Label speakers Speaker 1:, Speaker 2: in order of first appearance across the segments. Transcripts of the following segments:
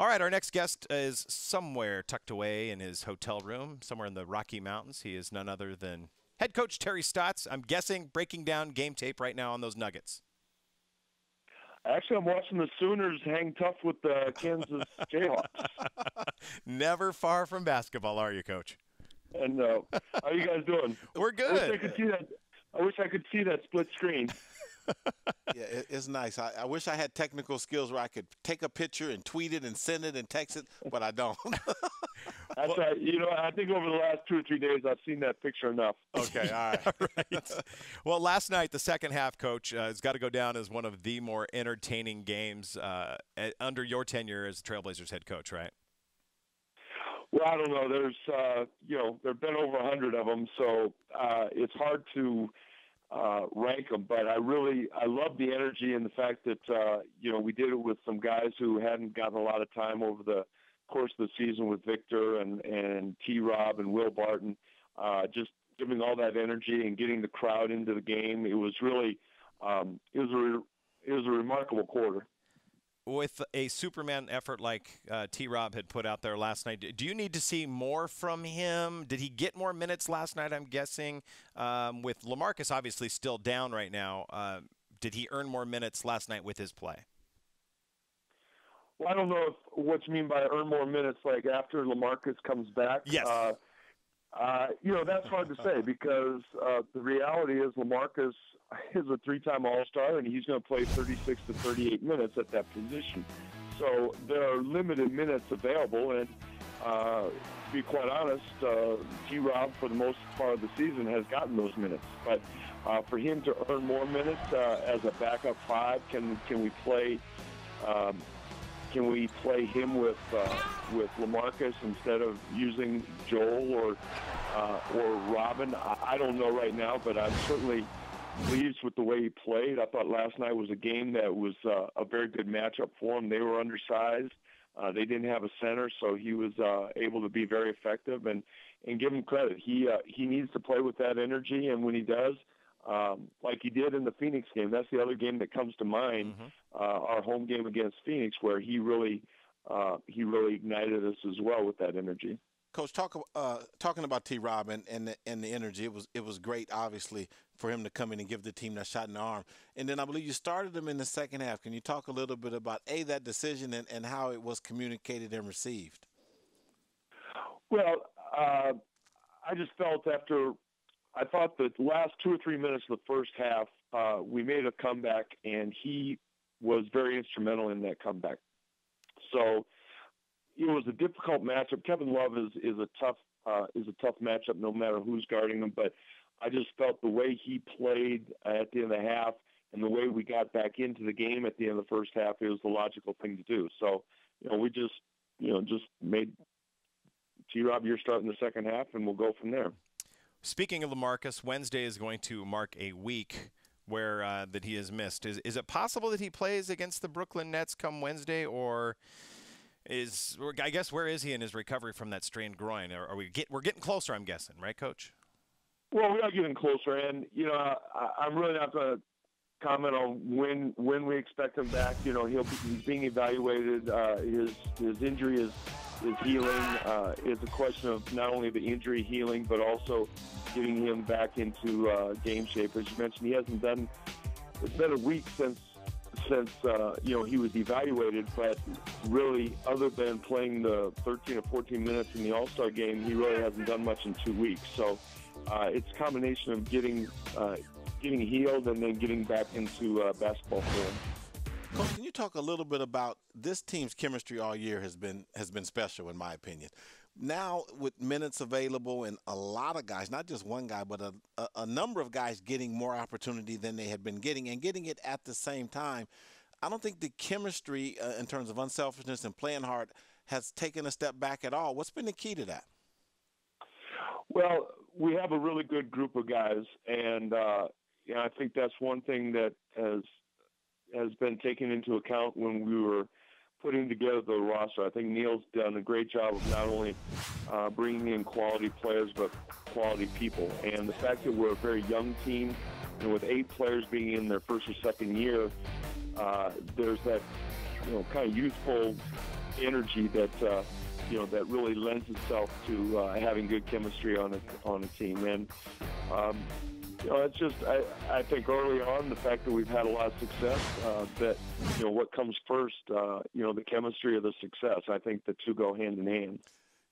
Speaker 1: All right, our next guest is somewhere tucked away in his hotel room, somewhere in the Rocky Mountains. He is none other than head coach Terry Stotts. I'm guessing breaking down game tape right now on those Nuggets.
Speaker 2: Actually, I'm watching the Sooners hang tough with the Kansas Jayhawks.
Speaker 1: Never far from basketball, are you, Coach?
Speaker 2: And how are you guys doing?
Speaker 1: We're good.
Speaker 2: I wish I could see that. I wish I could see that split screen.
Speaker 3: Yeah, it's nice. I wish I had technical skills where I could take a picture and tweet it and send it and text it, but I don't.
Speaker 2: That's right. I think over the last 2 or 3 days, I've seen that picture enough.
Speaker 3: Okay, all right.
Speaker 1: Right. Well, last night, the second half, Coach, has got to go down as one of the more entertaining games under your tenure as Trailblazers head coach, right?
Speaker 2: Well, I don't know. There's, there've been over 100 of them, so it's hard to rank them. But I love the energy and the fact that we did it with some guys who hadn't gotten a lot of time over the course of the season with Victor and T-Rob and Will Barton, just giving all that energy and getting the crowd into the game. It was really, it was a remarkable quarter.
Speaker 1: With a Superman effort like T-Rob had put out there last night, do you need to see more from him? Did he get more minutes last night, I'm guessing? With LaMarcus obviously still down right now, did he earn more minutes last night with his play?
Speaker 2: Well, I don't know what you mean by earn more minutes, like after LaMarcus comes back.
Speaker 1: Yes.
Speaker 2: That's hard to say because the reality is LaMarcus is a 3-time All-Star, and he's going to play 36 to 38 minutes at that position. So there are limited minutes available, and to be quite honest, T-Rob, for the most part of the season, has gotten those minutes. But for him to earn more minutes as a backup five, can we play him with LaMarcus instead of using Joel or Robin? I don't know right now, but I'm certainly pleased with the way he played. I thought last night was a game that was a very good matchup for him. They were undersized. They didn't have a center, so he was able to be very effective. And give him credit. He needs to play with that energy, and when he does, like he did in the Phoenix game, that's the other game that comes to mind. Our home game against Phoenix, where he really ignited us as well with that energy.
Speaker 3: Coach, talking about T-Rob and the energy, it was great, obviously, for him to come in and give the team that shot in the arm. And then I believe you started him in the second half. Can you talk a little bit about, that decision and how it was communicated and received?
Speaker 2: Well, I just felt I thought the last 2 or 3 minutes of the first half, we made a comeback, and he was very instrumental in that comeback. So it was a difficult matchup. Kevin Love is a tough matchup no matter who's guarding him. But I just felt the way he played at the end of the half and the way we got back into the game at the end of the first half, it was the logical thing to do. So we just made T-Rob your start in the second half, and we'll go from there.
Speaker 1: Speaking of LaMarcus, Wednesday is going to mark a week where that he has missed. Is it possible that he plays against the Brooklyn Nets come Wednesday, or where is he in his recovery from that strained groin? We're getting closer, I'm guessing, right, Coach?
Speaker 2: Well, we are getting closer, and I'm really not going to comment on when we expect him back. He's being evaluated. His injury is healing. It's a question of not only the injury healing, but also getting him back into game shape. As you mentioned, he hasn't done. It's been a week since he was evaluated, but really, other than playing the 13 or 14 minutes in the All-Star game, he really hasn't done much in 2 weeks. So it's a combination of getting healed and then getting back into basketball form.
Speaker 3: Coach, can you talk a little bit about this team's chemistry all year has been special, in my opinion. Now, with minutes available and a lot of guys, not just one guy, but a number of guys getting more opportunity than they had been getting and getting it at the same time, I don't think the chemistry in terms of unselfishness and playing hard has taken a step back at all. What's been the key to that?
Speaker 2: Well, we have a really good group of guys, and I think that's one thing that has been taken into account when we were putting together the roster. I think Neil's done a great job of not only bringing in quality players, but quality people. And the fact that we're a very young team, with 8 players being in their first or second year, there's that kind of youthful energy that that really lends itself to having good chemistry on a team. And it's just I think early on the fact that we've had a lot of success, that what comes first, the chemistry or the success. I think the two go hand in hand.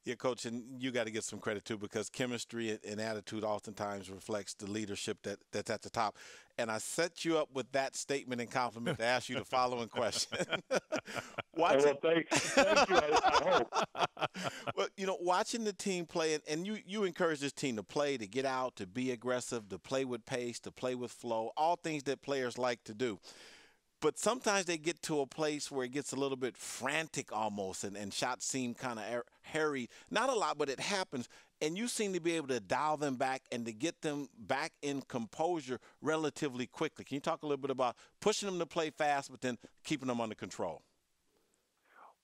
Speaker 3: Yeah, Coach, and you got to get some credit, too, because chemistry and attitude oftentimes reflects the leadership that's at the top. And I set you up with that statement and compliment to ask you the following question.
Speaker 2: Well, thank you, I hope.
Speaker 3: Well, watching the team play, and you encourage this team to play, to get out, to be aggressive, to play with pace, to play with flow, all things that players like to do. But sometimes they get to a place where it gets a little bit frantic almost, and shots seem kind of hairy. Not a lot, but it happens. And you seem to be able to dial them back and to get them back in composure relatively quickly. Can you talk a little bit about pushing them to play fast, but then keeping them under control?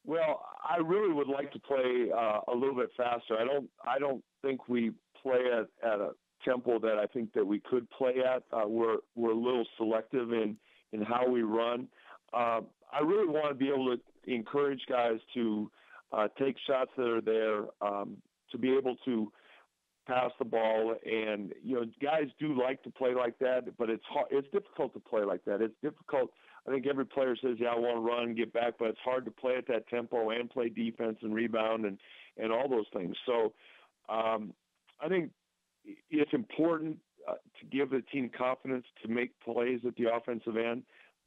Speaker 2: Well, I really would like to play a little bit faster. I don't think we play at a tempo that I think that we could play at. We're a little selective in how we run. I really want to be able to encourage guys to take shots that are there, to be able to pass the ball. And, guys do like to play like that, but it's hard. It's difficult to play like that. It's difficult. I think every player says, yeah, I want to run and get back, but it's hard to play at that tempo and play defense and rebound and all those things. So I think it's important to give the team confidence to make plays at the offensive end,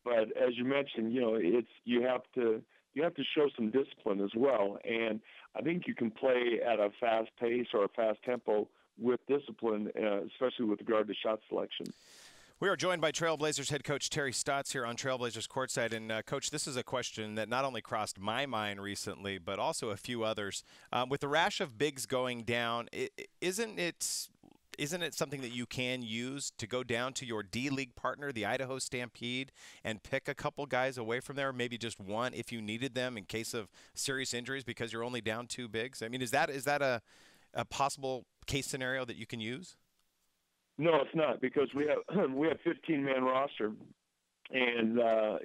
Speaker 2: but as you mentioned, you have to show some discipline as well. And I think you can play at a fast pace or a fast tempo with discipline, especially with regard to shot selection.
Speaker 1: We are joined by Trailblazers head coach Terry Stotts here on Trailblazers Courtside. And, Coach, this is a question that not only crossed my mind recently, but also a few others. With the rash of bigs going down, isn't it something that you can use to go down to your D-League partner, the Idaho Stampede, and pick a couple guys away from there, maybe just one if you needed them in case of serious injuries because you're only down two bigs? I mean, is that a possible case scenario that you can use?
Speaker 2: No, it's not, because we have 15-man roster, and our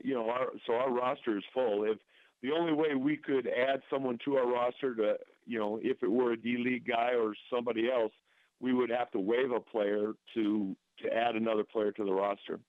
Speaker 2: roster is full. If the only way we could add someone to our roster to, if it were a D-League guy or somebody else, we would have to waive a player to add another player to the roster.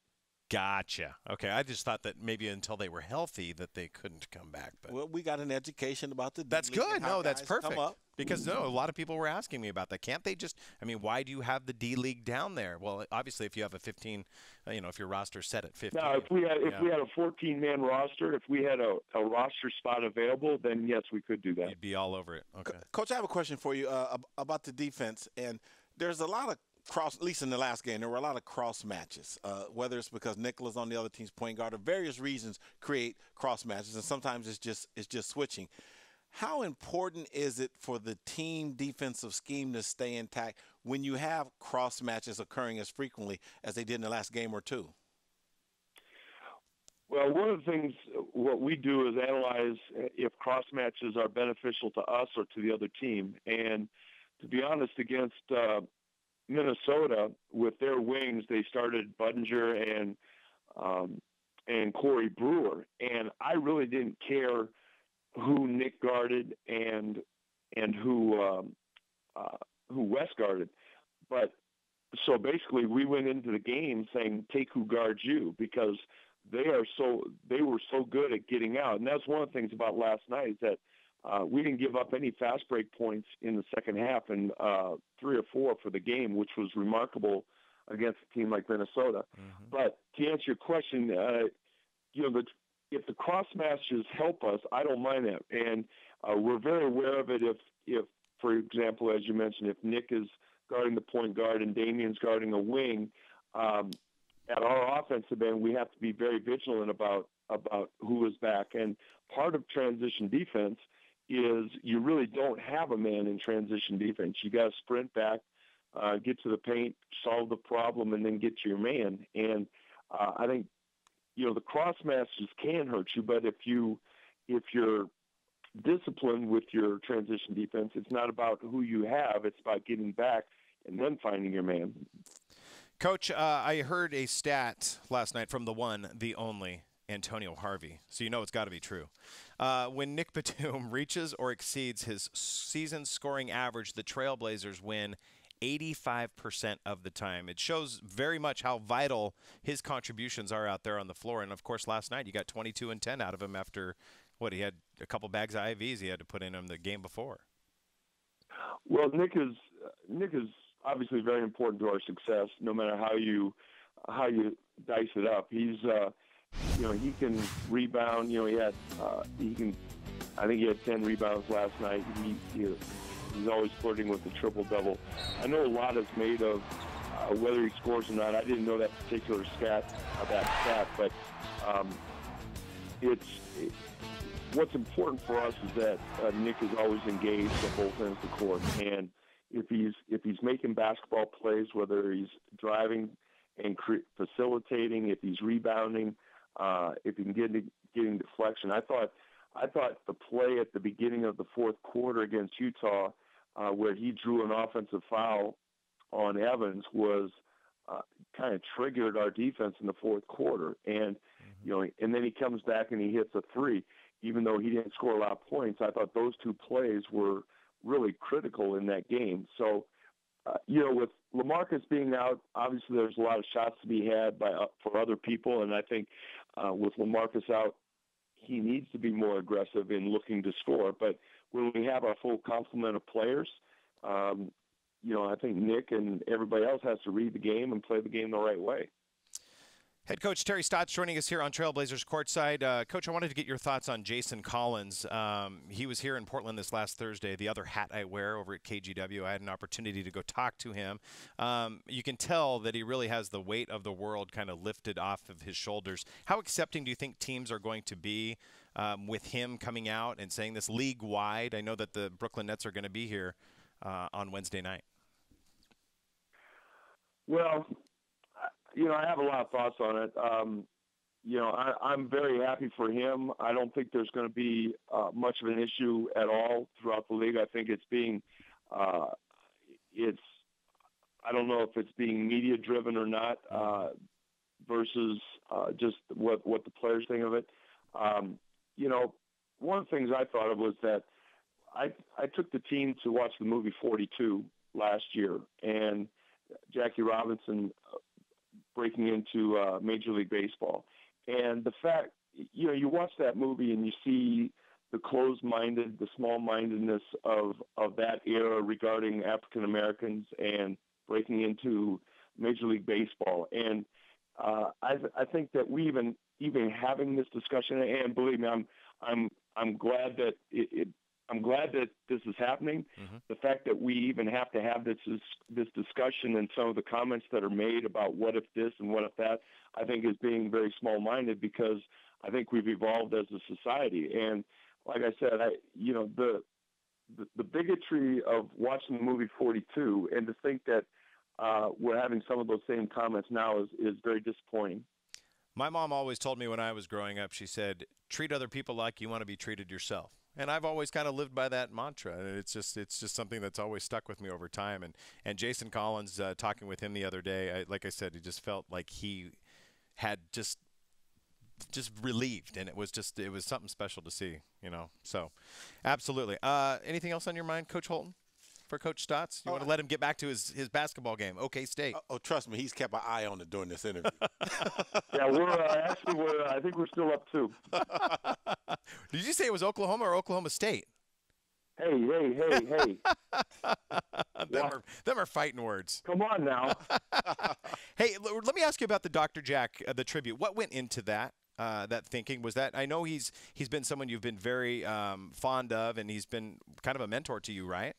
Speaker 1: Gotcha. Okay, I just thought that maybe until they were healthy that they couldn't come back. But
Speaker 3: well, we got an education about the
Speaker 1: that's good. No, that's perfect. Because
Speaker 3: a
Speaker 1: lot of people were asking me about that. Can't they just? I mean, why do you have the D League down there? Well, obviously, if you have a 15, if your roster's set at 15.
Speaker 2: Now, if we had a 14-man roster, if we had a roster spot available, then yes, we could do that.
Speaker 1: You'd be all over it. Okay,
Speaker 3: Coach, I have a question for you about the defense, and there's a lot of at least in the last game, there were a lot of cross matches, whether it's because Nicolas on the other team's point guard or various reasons create cross matches, and sometimes it's just switching. How important is it for the team defensive scheme to stay intact when you have cross matches occurring as frequently as they did in the last game or two?
Speaker 2: Well, one of the things what we do is analyze if cross matches are beneficial to us or to the other team. And to be honest, against Minnesota, with their wings, they started Budinger and Corey Brewer, and I really didn't care who Nick guarded and who Wes guarded. But so basically, we went into the game saying, "Take who guards you," because they were so good at getting out, and that's one of the things about last night is that we didn't give up any fast break points in the second half, and 3 or 4 for the game, which was remarkable against a team like Minnesota. Mm-hmm. But to answer your question, if the cross matches help us, I don't mind that, and we're very aware of it. If, for example, as you mentioned, if Nick is guarding the point guard and Damian's guarding a wing, at our offensive end, we have to be very vigilant about who is back. And part of transition defense is you really don't have a man in transition defense. You got to sprint back, get to the paint, solve the problem, and then get to your man. And I think the cross matches can hurt you, but if you're disciplined with your transition defense, it's not about who you have; it's about getting back and then finding your man.
Speaker 1: Coach, I heard a stat last night from the one, the only, Antonio Harvey, so you know it's got to be true. When Nick Batum reaches or exceeds his season scoring average, the Trailblazers win 85% of the time. It shows very much how vital his contributions are out there on the floor. And, of course, last night you got 22 and 10 out of him after, he had a couple bags of IVs he had to put in him the game before.
Speaker 2: Well, Nick is obviously very important to our success, no matter how you dice it up. He's he can rebound. I think he had 10 rebounds last night. He's always flirting with the triple-double. I know a lot is made of whether he scores or not. I didn't know that particular stat, but what's important for us is that Nick is always engaged at both ends of the court. And if he's making basketball plays, whether he's driving and facilitating, if he's rebounding, if he can getting deflection. I thought the play at the beginning of the fourth quarter against Utah, where he drew an offensive foul on Evans, was kind of triggered our defense in the fourth quarter. And and then he comes back and he hits a three, even though he didn't score a lot of points. I thought those two plays were really critical in that game. So, with LaMarcus being out, obviously there's a lot of shots to be had for other people, and I think with LaMarcus out, he needs to be more aggressive in looking to score. But when we have our full complement of players, I think Nick and everybody else has to read the game and play the game the right way.
Speaker 1: Head coach Terry Stotts joining us here on Trailblazers Courtside. Coach, I wanted to get your thoughts on Jason Collins. He was here in Portland this last Thursday, the other hat I wear over at KGW. I had an opportunity to go talk to him. You can tell that he really has the weight of the world kind of lifted off of his shoulders. How accepting do you think teams are going to be with him coming out and saying this league-wide? I know that the Brooklyn Nets are going to be here on Wednesday night.
Speaker 2: Well, I have a lot of thoughts on it. I'm very happy for him. I don't think there's going to be much of an issue at all throughout the league. I think it's being, I don't know if it's being media driven or not, versus just what the players think of it. One of the things I thought of was that I took the team to watch the movie 42 last year, and Jackie Robinson breaking into Major League Baseball. And the fact, you watch that movie and you see the closed-minded, the small-mindedness of that era regarding African Americans and breaking into Major League Baseball. And I think that we even having this discussion, and believe me, I'm glad that I'm glad that this is happening. Mm-hmm. The fact that we even have to have this discussion and some of the comments that are made about what if this and what if that, I think is being very small-minded, because I think we've evolved as a society. And like I said, the bigotry of watching the movie 42 and to think that we're having some of those same comments now is very disappointing.
Speaker 1: My mom always told me when I was growing up, she said, treat other people like you want to be treated yourself. And I've always kind of lived by that mantra. It's just something that's always stuck with me over time. And Jason Collins, talking with him the other day, like I said, he just felt like he had just relieved, and it was something special to see, So, absolutely. Anything else on your mind, Coach Holton? For Coach Stotts? You want to let him get back to his basketball game, OK State?
Speaker 3: Trust me, he's kept an eye on it during this interview.
Speaker 2: Yeah, I think we're still up 2.
Speaker 1: Did you say it was Oklahoma or Oklahoma State?
Speaker 2: Hey.
Speaker 1: them are fighting words.
Speaker 2: Come on now.
Speaker 1: Hey, let me ask you about the Dr. Jack, the tribute. What went into that? That thinking was that, I know he's been someone you've been very fond of, and he's been kind of a mentor to you, right?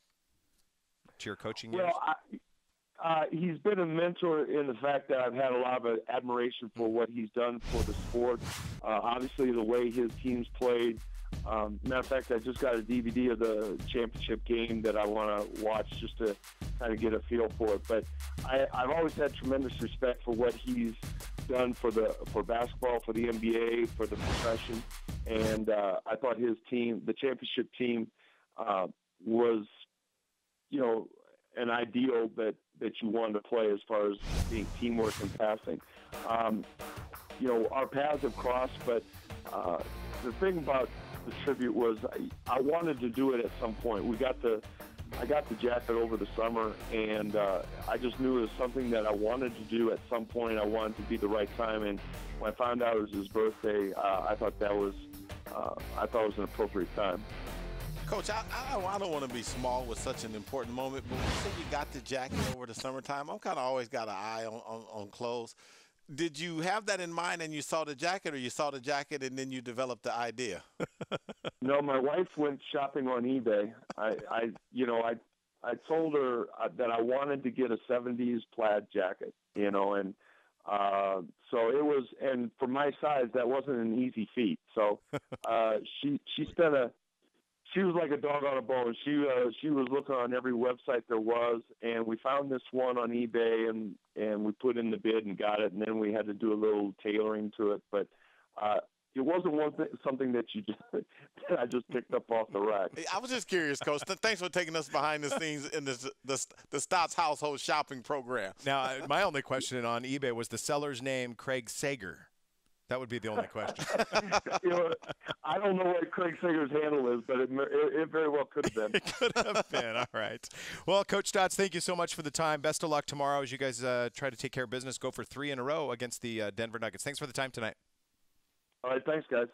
Speaker 1: To your coaching years?
Speaker 2: Well, he's been a mentor in the fact that I've had a lot of admiration for what he's done for the sport. Obviously, the way his teams played. Matter of fact, I just got a DVD of the championship game that I want to watch just to kind of get a feel for it. But I've always had tremendous respect for what he's done for basketball, for the NBA, for the profession. And I thought his team, the championship team, was an ideal that you wanted to play as far as being teamwork and passing. our paths have crossed, but the thing about the tribute was I wanted to do it at some point. I got the jacket over the summer, and I just knew it was something that I wanted to do at some point. I wanted to be the right time, and when I found out it was his birthday, I thought it was an appropriate time.
Speaker 3: Coach, I don't want to be small with such an important moment, but when you say you got the jacket over the summertime, I'm kind of always got an eye on clothes. Did you have that in mind and you saw the jacket, or you saw the jacket and then you developed the idea?
Speaker 2: No, my wife went shopping on eBay. I told her that I wanted to get a 70s plaid jacket, and so it was, and for my size, that wasn't an easy feat. So she was like a dog on a bone. She was looking on every website there was, and we found this one on eBay, and we put in the bid and got it, and then we had to do a little tailoring to it. But it wasn't something that that I just picked up off the rack.
Speaker 3: I was just curious, Coach. Thanks for taking us behind the scenes in the Stotts household shopping program.
Speaker 1: Now, my only question on eBay was the seller's name, Craig Sager. That would be the only question.
Speaker 2: I don't know what Craig Sager's handle is, but it very well could have been.
Speaker 1: It could have been. All right. Well, Coach Stotts, thank you so much for the time. Best of luck tomorrow as you guys try to take care of business, go for 3 in a row against the Denver Nuggets. Thanks for the time tonight.
Speaker 2: All right. Thanks, guys.